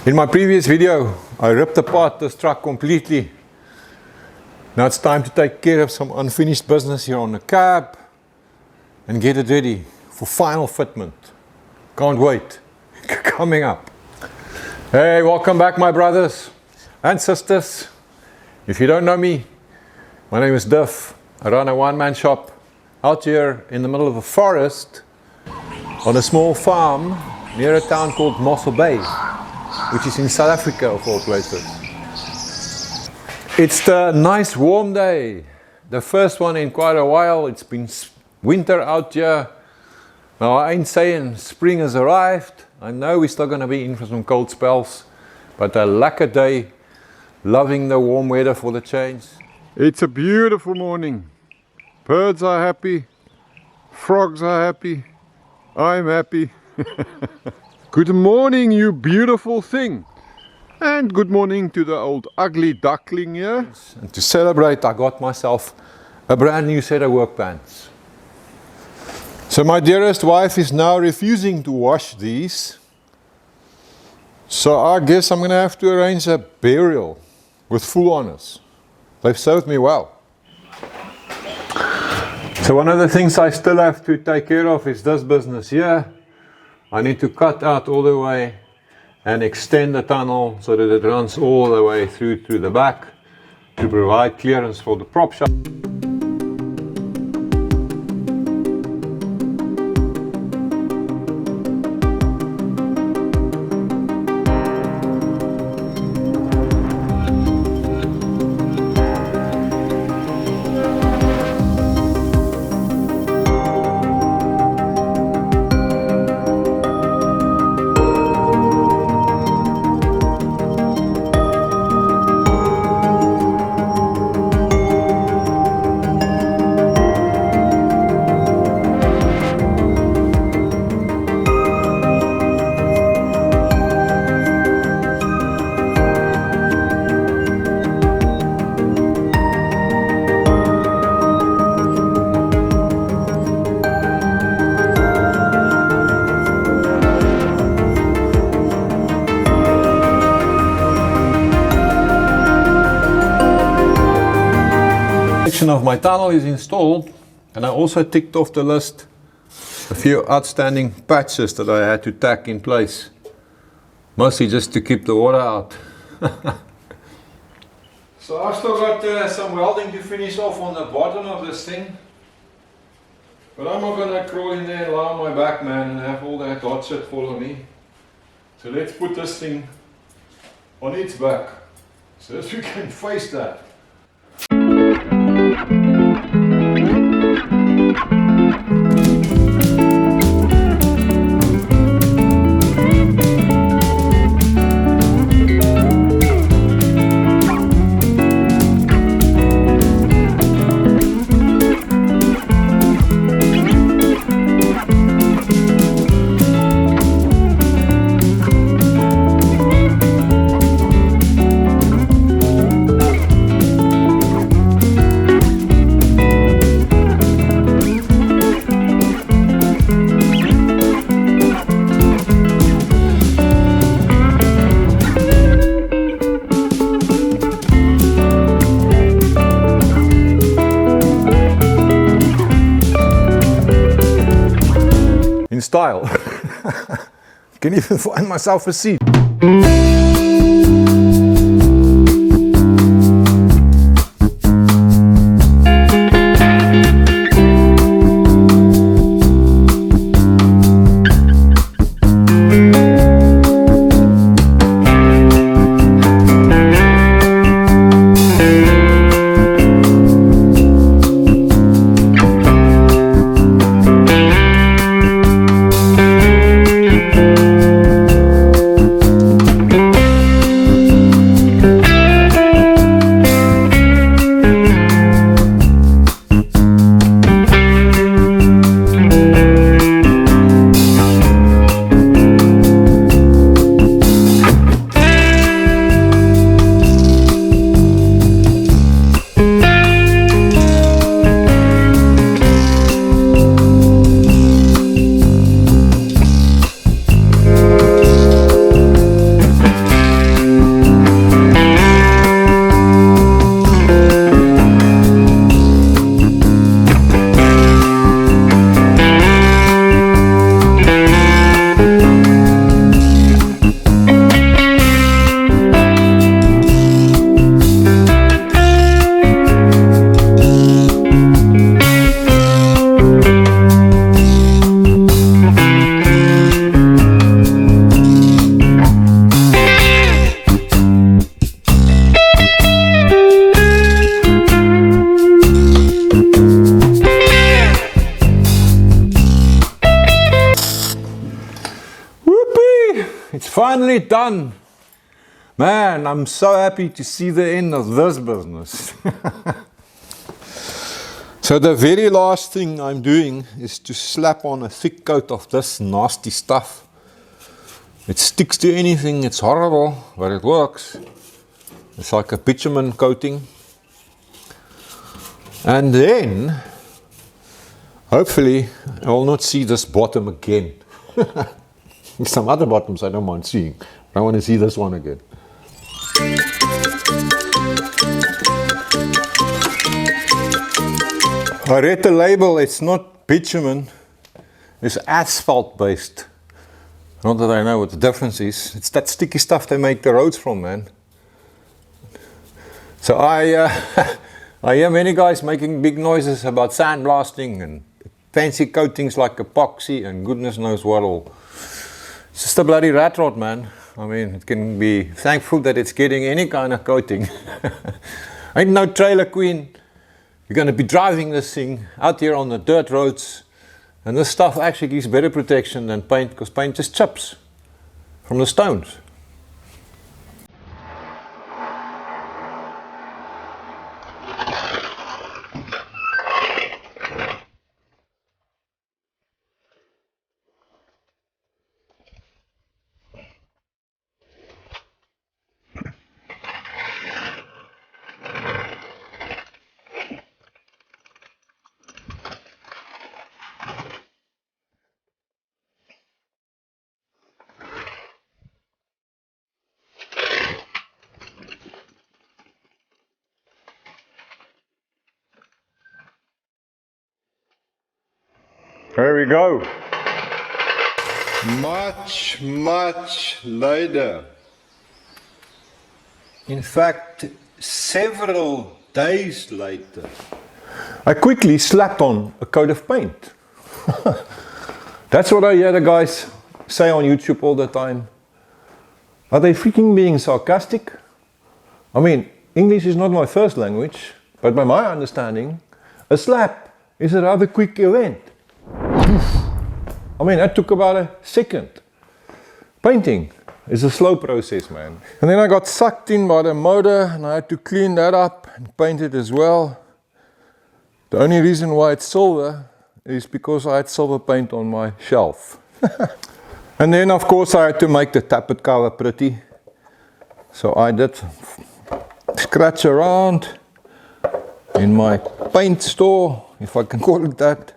In my previous video, I ripped apart this truck completely. Now it's time to take care of some unfinished business here on the cab and get it ready for final fitment. Can't wait. Coming up. Hey, welcome back my brothers and sisters. If you don't know me, my name is Diff. I run a one-man shop out here in the middle of a forest on a small farm near a town called Mossel Bay, which is in South Africa of all places. It's the nice warm day, the first one in quite a while. It's been winter out here. Now I ain't saying spring has arrived. I know we're still going to be in for some cold spells, but a lacquer day, loving the warm weather for the change. It's a beautiful morning. Birds are happy, frogs are happy, I'm happy. Good morning, you beautiful thing. And good morning to the old ugly duckling here. And to celebrate, I got myself a brand new set of work pants. So my dearest wife is now refusing to wash these. So I guess I'm going to have to arrange a burial with full honors. They've served me well. So one of the things I still have to take care of is this business here. I need to cut out all the way and extend the tunnel so that it runs all the way through to the back to provide clearance for the prop shop. Of my tunnel is installed, and I also ticked off the list a few outstanding patches that I had to tack in place, mostly just to keep the water out. So I've still got some welding to finish off on the bottom of this thing, but I'm not going to crawl in there and lie on my back, man, and have all that hot shit follow me. So let's put this thing on its back so that we can face that. In style. Can even find myself a seat. finally done. Man, I'm so happy to see the end of this business. So the very last thing I'm doing is to slap on a thick coat of this nasty stuff. It sticks to anything, it's horrible, but it works. It's like a bitumen coating. And then, hopefully, I will not see this bottom again. Some other bottoms I don't mind seeing, but I want to see this one again. I read the label, it's not bitumen, it's asphalt based. Not that I know what the difference is. It's that sticky stuff they make the roads from, man. So I hear many guys making big noises about sandblasting and fancy coatings like epoxy and goodness knows what all. It's just a bloody rat rod, man. I mean, it can be thankful that it's getting any kind of coating. Ain't no trailer queen. You're going to be driving this thing out here on the dirt roads, and this stuff actually gives better protection than paint, because paint just chips from the stones. There we go. Much later. In fact, several days later, I quickly slapped on a coat of paint. That's what I hear the guys say on YouTube all the time. Are they freaking being sarcastic? I mean, English is not my first language, but by my understanding, a slap is a rather quick event. I mean, that took about a second. Painting is a slow process, man. And then I got sucked in by the motor and I had to clean that up and paint it as well. The only reason why it's silver is because I had silver paint on my shelf. And then of course I had to make the tappet cover pretty. So I did scratch around in my paint store, if I can call it that.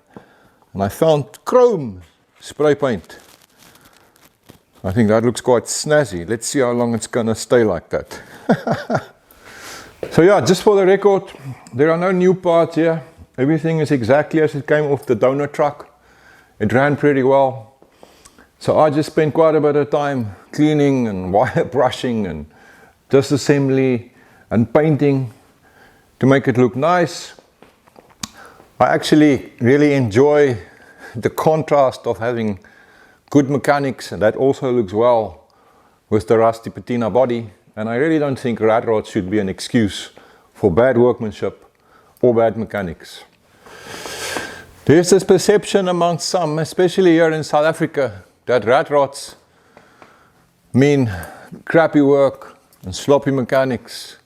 And I found chrome spray paint. I think that looks quite snazzy. Let's see how long it's gonna stay like that. So yeah, just for the record, there are no new parts here. Everything is exactly as it came off the donor truck. It ran pretty well. So I just spent quite a bit of time cleaning and wire brushing and disassembly and painting to make it look nice. I actually really enjoy the contrast of having good mechanics, and that also looks well with the rusty patina body. And I really don't think rat rods should be an excuse for bad workmanship or bad mechanics. There's this perception amongst some, especially here in South Africa, that rat rods mean crappy work and sloppy mechanics.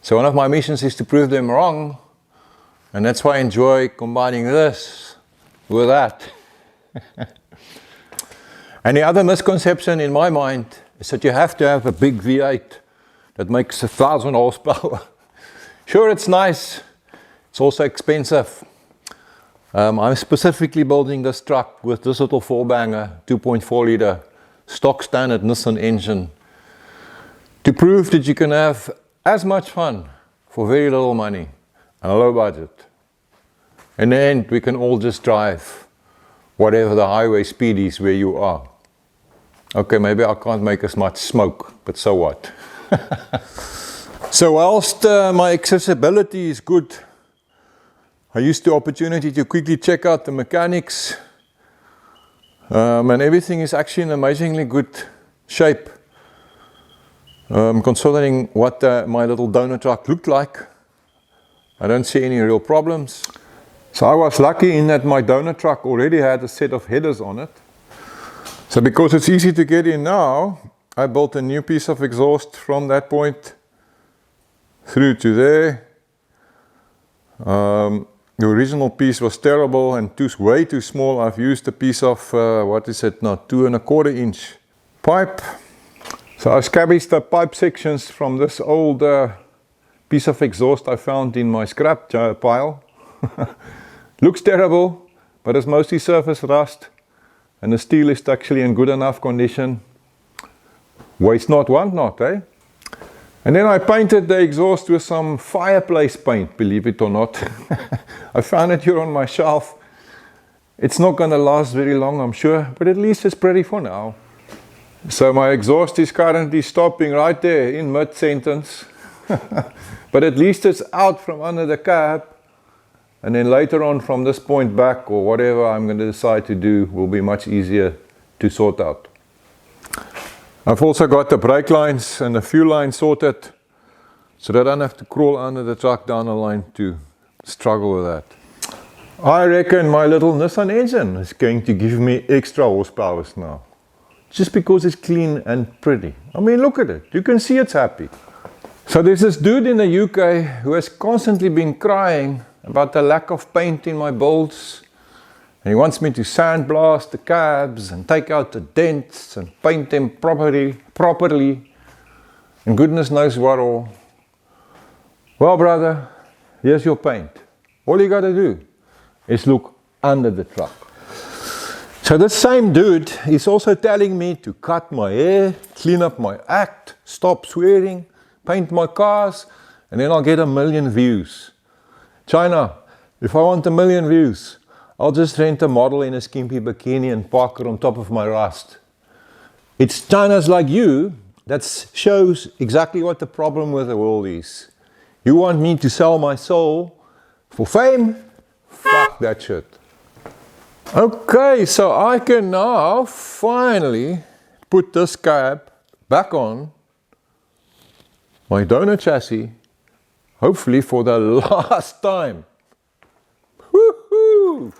So one of my missions is to prove them wrong. And that's why I enjoy combining this with that. And the other misconception in my mind is that you have to have a big V8 that makes 1,000 horsepower. Sure, it's nice. It's also expensive. I'm specifically building this truck with this little 4-banger 2.4 liter stock standard Nissan engine to prove that you can have as much fun for very little money and a low budget. In the end, we can all just drive whatever the highway speed is where you are. Okay, maybe I can't make as much smoke, but so what? So whilst my accessibility is good, I used the opportunity to quickly check out the mechanics, and everything is actually in amazingly good shape. Considering what my little donor truck looked like, I don't see any real problems. So I was lucky in that my donor truck already had a set of headers on it. So because it's easy to get in now, I built a new piece of exhaust from that point through to there. The original piece was terrible and way too small. I've used a piece of, what is it now, 2¼ inch pipe. So I scavenged the pipe sections from this old piece of exhaust I found in my scrap pile. Looks terrible, but it's mostly surface rust, and the steel is actually in good enough condition. Waste not, want not, eh? And then I painted the exhaust with some fireplace paint, believe it or not. I found it here on my shelf. It's not going to last very long, I'm sure, but at least it's pretty for now. So my exhaust is currently stopping right there in mid-sentence. But at least it's out from under the cab. And then later on from this point back, or whatever I'm going to decide to do, will be much easier to sort out. I've also got the brake lines and the fuel line sorted, so that I don't have to crawl under the truck down the line to struggle with that. I reckon my little Nissan engine is going to give me extra horsepower now. Just because it's clean and pretty. I mean, look at it. You can see it's happy. So there's this dude in the UK who has constantly been crying about the lack of paint in my builds. And he wants me to sandblast the cabs and take out the dents and paint them properly. And goodness knows what all. Well, brother, here's your paint. All you got to do is look under the truck. So this same dude is also telling me to cut my hair, clean up my act, stop swearing, paint my cars, and then I'll get 1 million views. China, if I want 1 million views, I'll just rent a model in a skimpy bikini and park her on top of my Rust. It's Chinas like you that shows exactly what the problem with the world is. You want me to sell my soul for fame? Fuck that shit. Okay, so I can now finally put this cab back on my donor chassis, hopefully for the last time. Woohoo!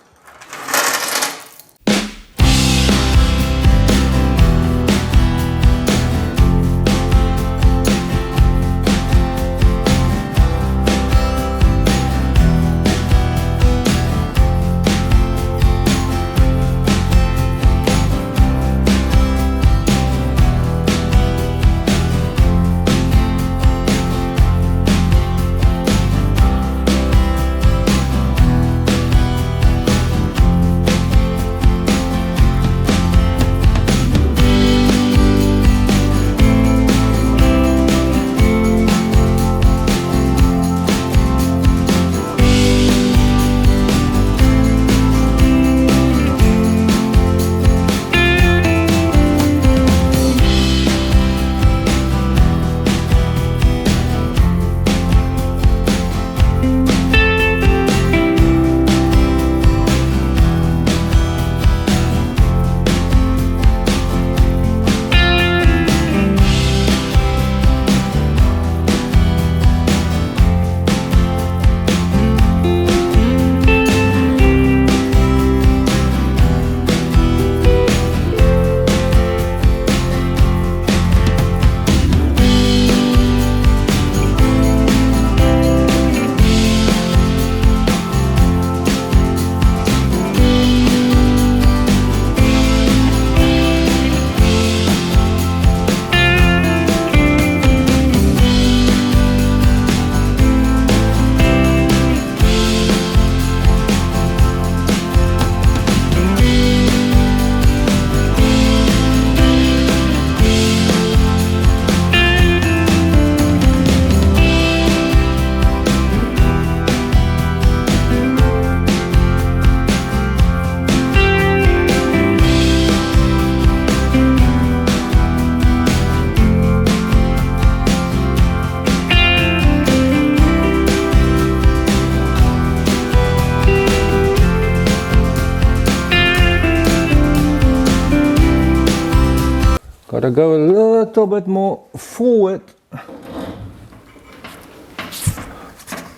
Gotta go a little bit more forward.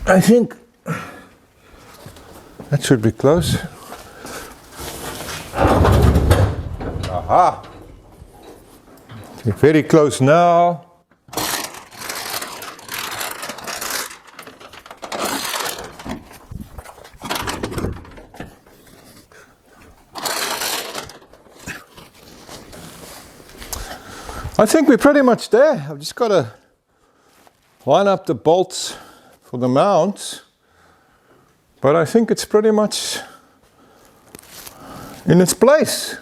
I think that should be close. Aha! Very close now. I think we're pretty much there. I've just got to line up the bolts for the mounts, but I think it's pretty much in its place.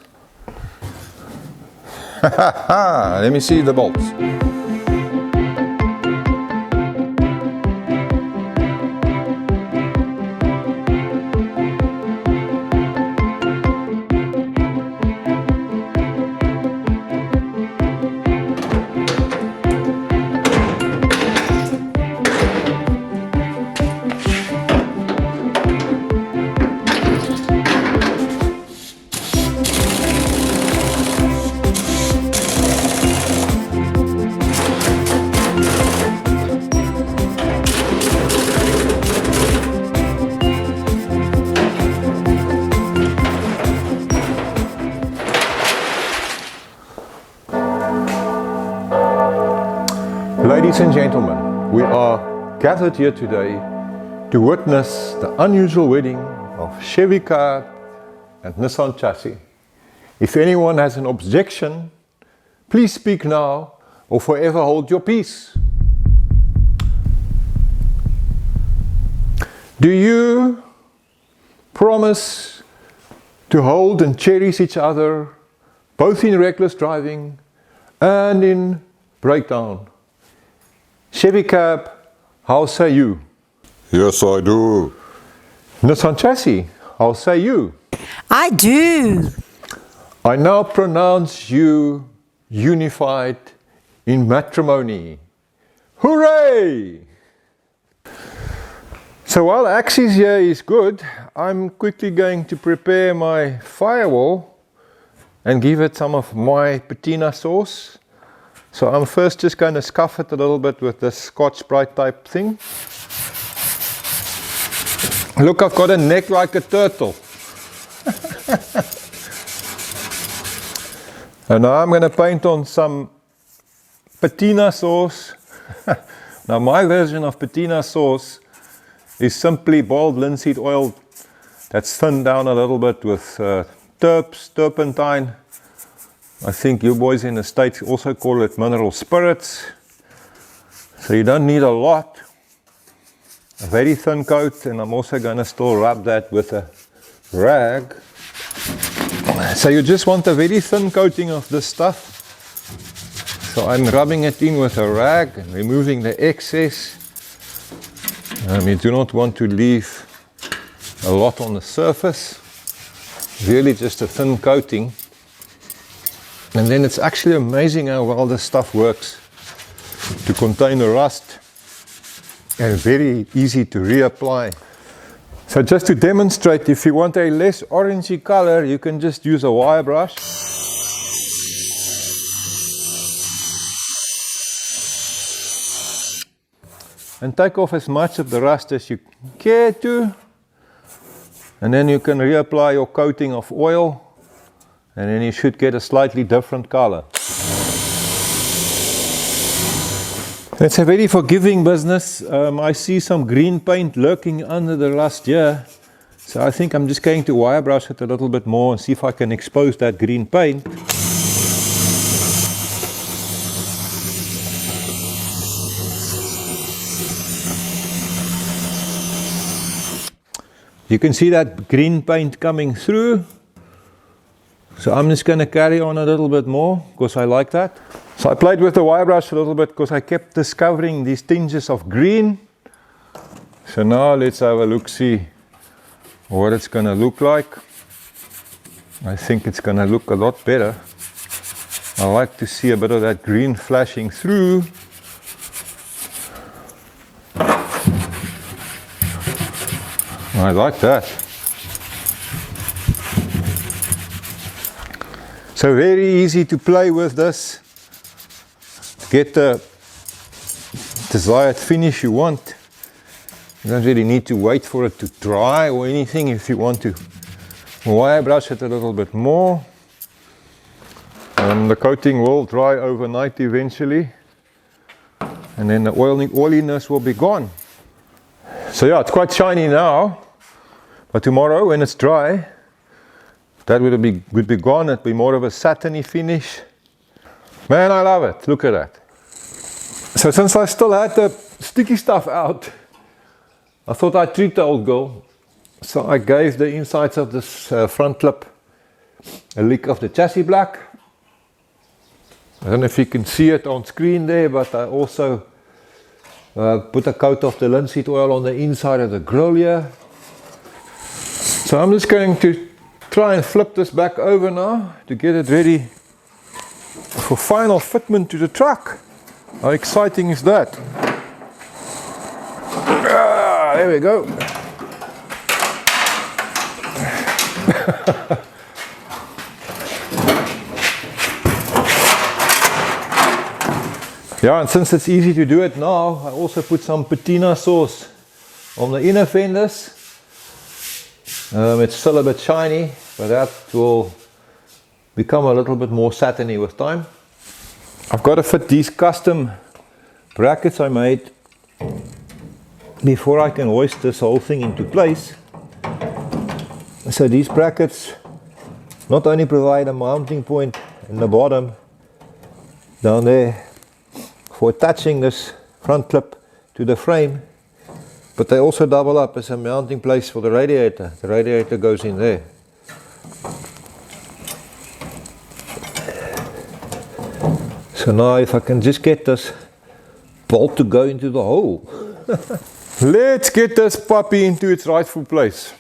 Let me see the bolts. Ladies and gentlemen, we are gathered here today to witness the unusual wedding of Chevy cab and Nissan chassis. If anyone has an objection, please speak now or forever hold your peace. Do you promise to hold and cherish each other, both in reckless driving and in breakdown? Chevy cab, how say you? Yes, I do. Nissan chassis, how say you? I do. I now pronounce you unified in matrimony. Hooray! So while axis here is good, I'm quickly going to prepare my firewall and give it some of my patina sauce. So I'm first just going to scuff it a little bit with this Scotch-Brite type thing. Look, I've got a neck like a turtle. And now I'm going to paint on some patina sauce. Now my version of patina sauce is simply boiled linseed oil that's thinned down a little bit with turpentine. I think you boys in the States also call it mineral spirits. So you don't need a lot. A very thin coat, and I'm also going to still rub that with a rag. So you just want a very thin coating of this stuff. So I'm rubbing it in with a rag and removing the excess. You do not want to leave a lot on the surface. Really just a thin coating. And then it's actually amazing how well this stuff works to contain the rust, and very easy to reapply. So just to demonstrate, if you want a less orangey color, you can just use a wire brush. And take off as much of the rust as you care to. And then you can reapply your coating of oil. And then you should get a slightly different color. It's a very forgiving business. I see some green paint lurking under the rust here. So I think I'm just going to wire brush it a little bit more and see if I can expose that green paint. You can see that green paint coming through. So I'm just going to carry on a little bit more because I like that. So I played with the wire brush a little bit because I kept discovering these tinges of green. So now let's have a look, see what it's going to look like. I think it's going to look a lot better. I like to see a bit of that green flashing through. I like that. So very easy to play with this, get the desired finish you want. You don't really need to wait for it to dry or anything. If you want to wire brush it a little bit more, And the coating will dry overnight eventually, and then the oiliness will be gone. So yeah, it's quite shiny now, but tomorrow when it's dry, that would be gone. It'd be more of a satiny finish. Man, I love it. Look at that. So since I still had the sticky stuff out, I thought I'd treat the old girl. So I gave the insides of this front lip a lick of the chassis black. I don't know if you can see it on screen there, but I also put a coat of the linseed oil on the inside of the grill here. So I'm just going to try and flip this back over now to get it ready for final fitment to the truck. How exciting is that? There we go. Yeah, and since it's easy to do it now, I also put some patina sauce on the inner fenders. It's still a bit shiny, but that will become a little bit more satiny with time. I've got to fit these custom brackets I made before I can hoist this whole thing into place. So these brackets not only provide a mounting point in the bottom down there for attaching this front clip to the frame, but they also double up as a mounting place for the radiator. The radiator goes in there. So now if I can just get this bolt to go into the hole. Let's get this puppy into its rightful place.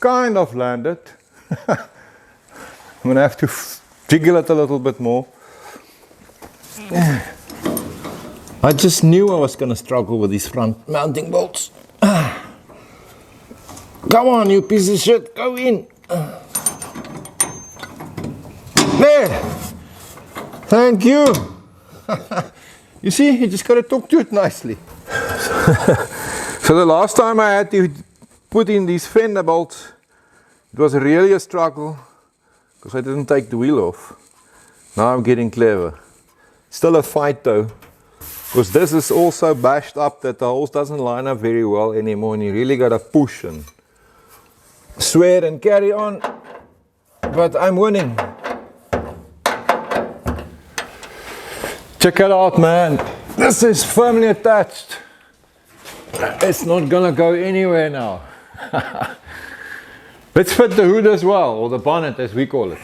Kind of landed. I'm gonna have to jiggle it a little bit more. I just knew I was gonna struggle with these front mounting bolts. Come on, you piece of shit, go in. There. Thank you. You see, you just gotta talk to it nicely. So the last time I had to put in these fender bolts, it was really a struggle because I didn't take the wheel off. Now I'm getting clever. Still a fight though, because this is also bashed up that the holes doesn't line up very well anymore, and you really gotta push and swear and carry on. But I'm winning. Check it out, man. This is firmly attached. It's not gonna go anywhere now. Let's fit the hood as well, or the bonnet as we call it.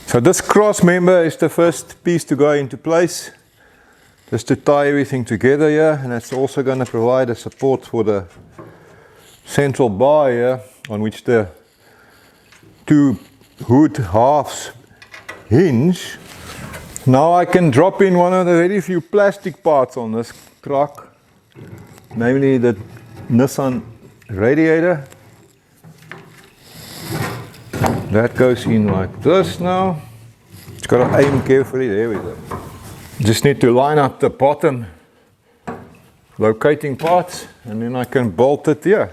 So this cross member is the first piece to go into place, just to tie everything together here, and it's also going to provide a support for the central bar here, on which the two hood halves hinge. Now I can drop in one of the very few plastic parts on this truck, namely the Nissan radiator. That goes in like this now. It's got to aim carefully, there we go. Just need to line up the bottom locating parts and then I can bolt it here.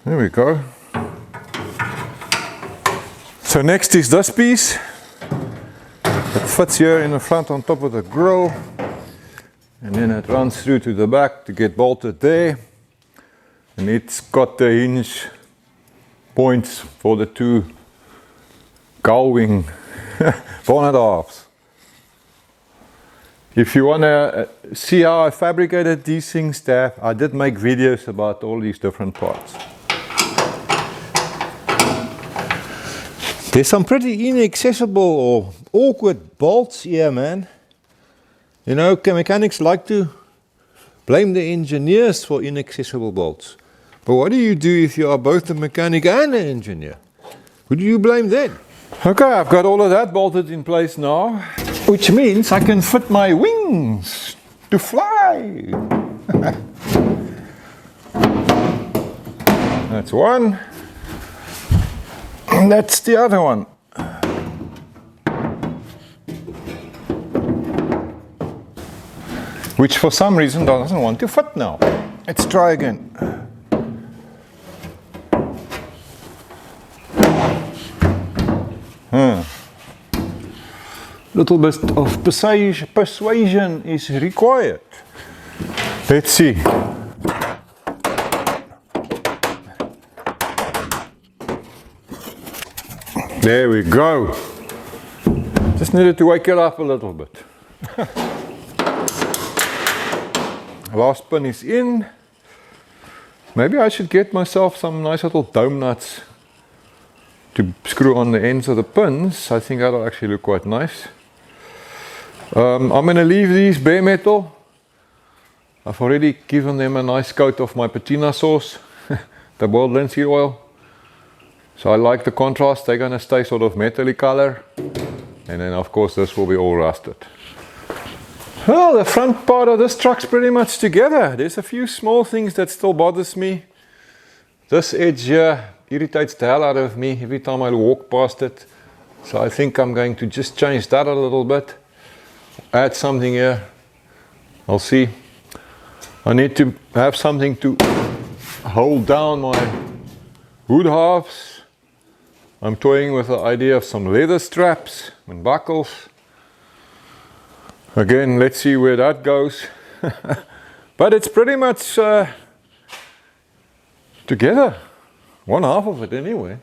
There we go. So next is this piece. It fits here in the front on top of the grill and then it runs through to the back to get bolted there, and it's got the hinge points for the two gull wing bonnet halves. If you want to see how I fabricated these things, I did make videos about all these different parts. There's some pretty inaccessible or awkward bolts here, man. You know, mechanics like to blame the engineers for inaccessible bolts. But what do you do if you are both a mechanic and an engineer? Who do you blame then? Okay, I've got all of that bolted in place now, which means I can fit my wings to fly. That's one. And that's the other one. Which for some reason doesn't want to fit now. Let's try again. Little bit of persuasion is required. Let's see. There we go. Just needed to wake it up a little bit. Last pin is in. Maybe I should get myself some nice little dome nuts to screw on the ends of the pins. I think that'll actually look quite nice. I'm going to leave these bare metal. I've already given them a nice coat of my patina sauce, the boiled linseed oil. So I like the contrast. They're going to stay sort of metallic color. And then of course this will be all rusted. Well, the front part of this truck's pretty much together. There's a few small things that still bothers me. This edge here irritates the hell out of me every time I walk past it. So I think I'm going to just change that a little bit. Add something here. I'll see. I need to have something to hold down my hood halves. I'm toying with the idea of some leather straps and buckles. Again, let's see where that goes. But it's pretty much together. One half of it anyway.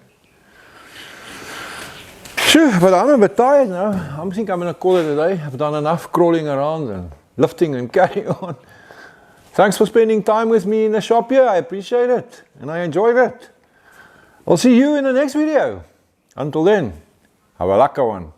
Phew, but I'm a bit tired now. I think I'm going to call it a day. I've done enough crawling around and lifting and carrying on. Thanks for spending time with me in the shop here. I appreciate it and I enjoyed it. I'll see you in the next video. Until then, have a lekker one.